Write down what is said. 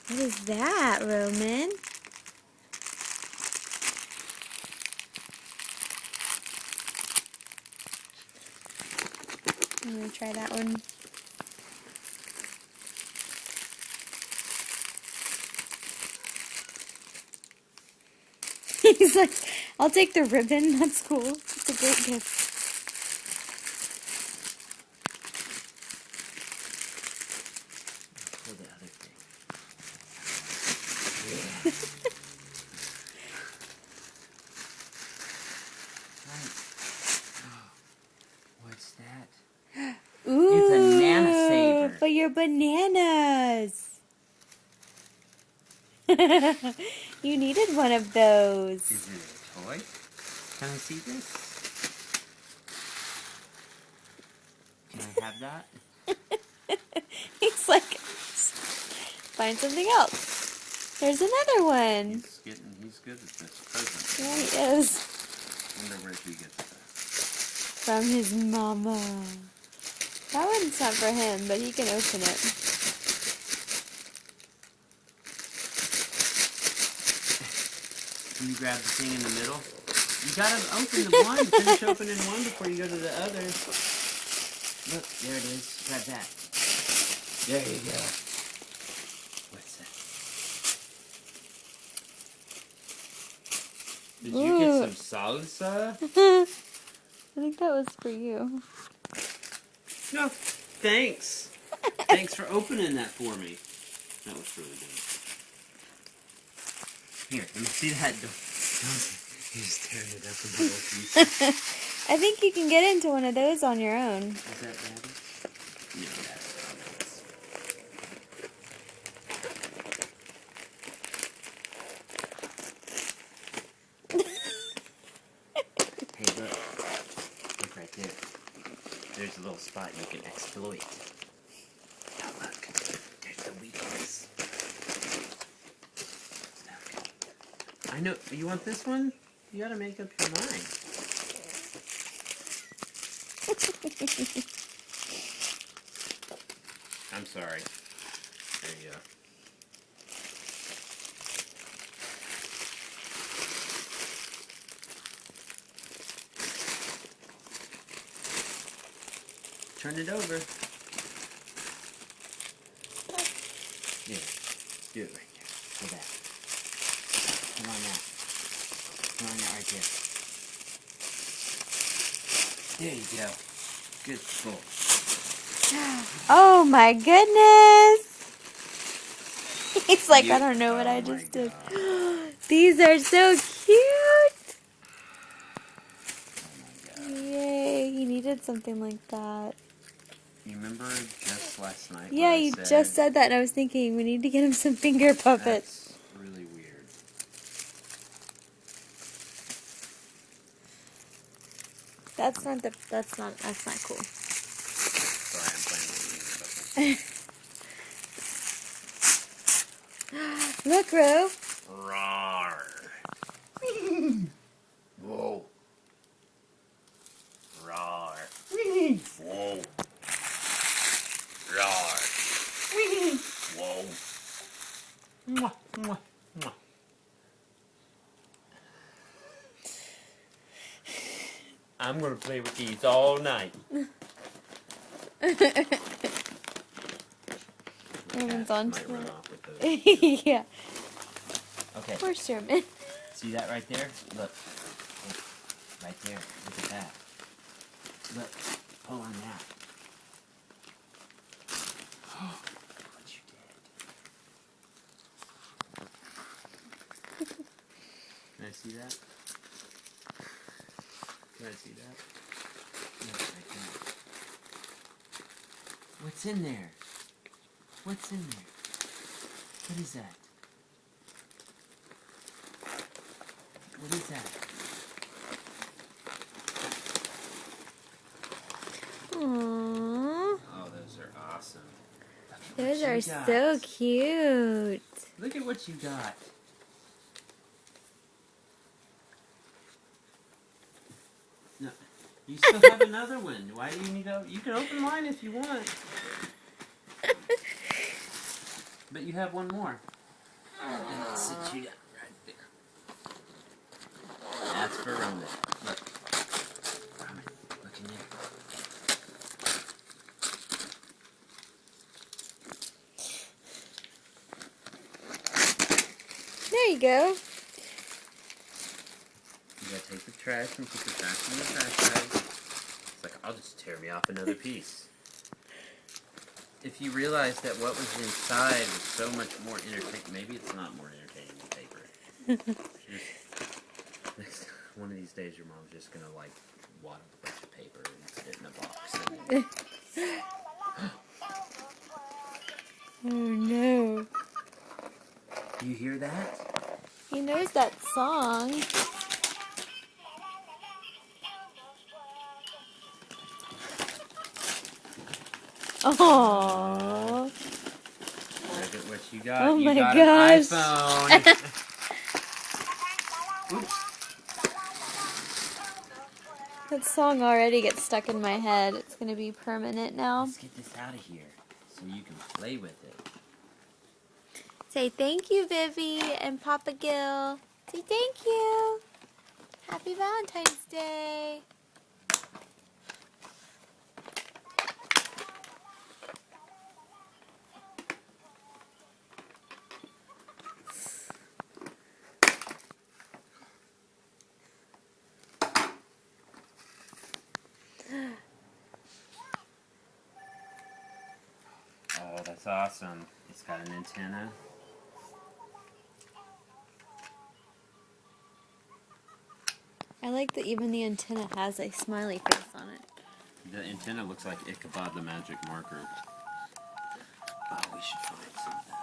What is that, Roman? I'm gonna try that one. He's like, I'll take the ribbon. That's cool. It's a great gift. Pull the other thing. Right. What's that? Ooh, It's a Nana Saver. for your bananas. You needed one of those. Is it a toy? Can I see this? Can I have that? He's like, find something else. There's another one. He's good at this present. Yeah, he is. Wonder where he gets that. From his mama. That one's not for him, but he can open it. Can you grab the thing in the middle? You gotta open the one. Finish opening one before you go to the other. Look, there it is. Grab that. There you go. What's that? Did you get some salsa? I think that was for you. No, thanks. Thanks for opening that for me. That was really good. Here, let me see that. Don't you just tearing it up in little pieces. I think you can get into one of those on your own. Is that Daddy's? No, that's Daddy's. Hey, look. Look right there. There's a little spot you can exploit. Now look. There's the weakness. I know. You want this one? You gotta make up your mind. I'm sorry. There you go. Turn it over. Yeah. Do it right there. Go back. Come on now. Come on now right there. There you go. Good pull. Oh my goodness! He's like, I don't know what I Oh my just did. God. These are so cute! Oh my God. Yay, he needed something like that. You remember just last night Yeah, when I you said, just said that and I was thinking, we need to get him some finger puppets. that's really weird. That's not cool. Sorry, I'm playing with you. Look, Ro. Roar. Whoa. Roar. Whoa. Roar. Whoa. Mwah, mwah, mwah. I'm gonna play with these all night. Roman's on Might to run it. off with those. Yeah. Okay. Poor Sherman. See that right there? Look. Look. Right there. Look at that. Look. Pull on that. Look what you did. Can I see that? Can I see that? Look right there. What's in there? What's in there? What is that? What is that? Aww. Oh, those are awesome. Those What are you got. so cute. Look at what you got. No, you still have another one. Why do you need to? You can open mine if you want. But you have one more. And sit you down right there. That's for Roman. Look. Roman, look in there. There you go. You gotta take the trash and put the trash in the trash bag. It's like, I'll just tear me off another piece. If you realize that what was inside was so much more entertaining, maybe it's not more entertaining than paper. One of these days your mom's just gonna like wad up a bunch of paper and put it in a box. Oh no. Do you hear that? He knows that song. Aww. Look at what you got. Oh you my got gosh. an iPhone. Oops. That song already gets stuck in my head. It's gonna be permanent now. Let's get this out of here so you can play with it. Say thank you, Vivi and Papa Gil. Say thank you. Happy Valentine's Day. Oh, that's awesome. It's got an antenna. I like that even the antenna has a smiley face on it. The antenna looks like Ichabod the Magic Marker. Oh, we should find some of that.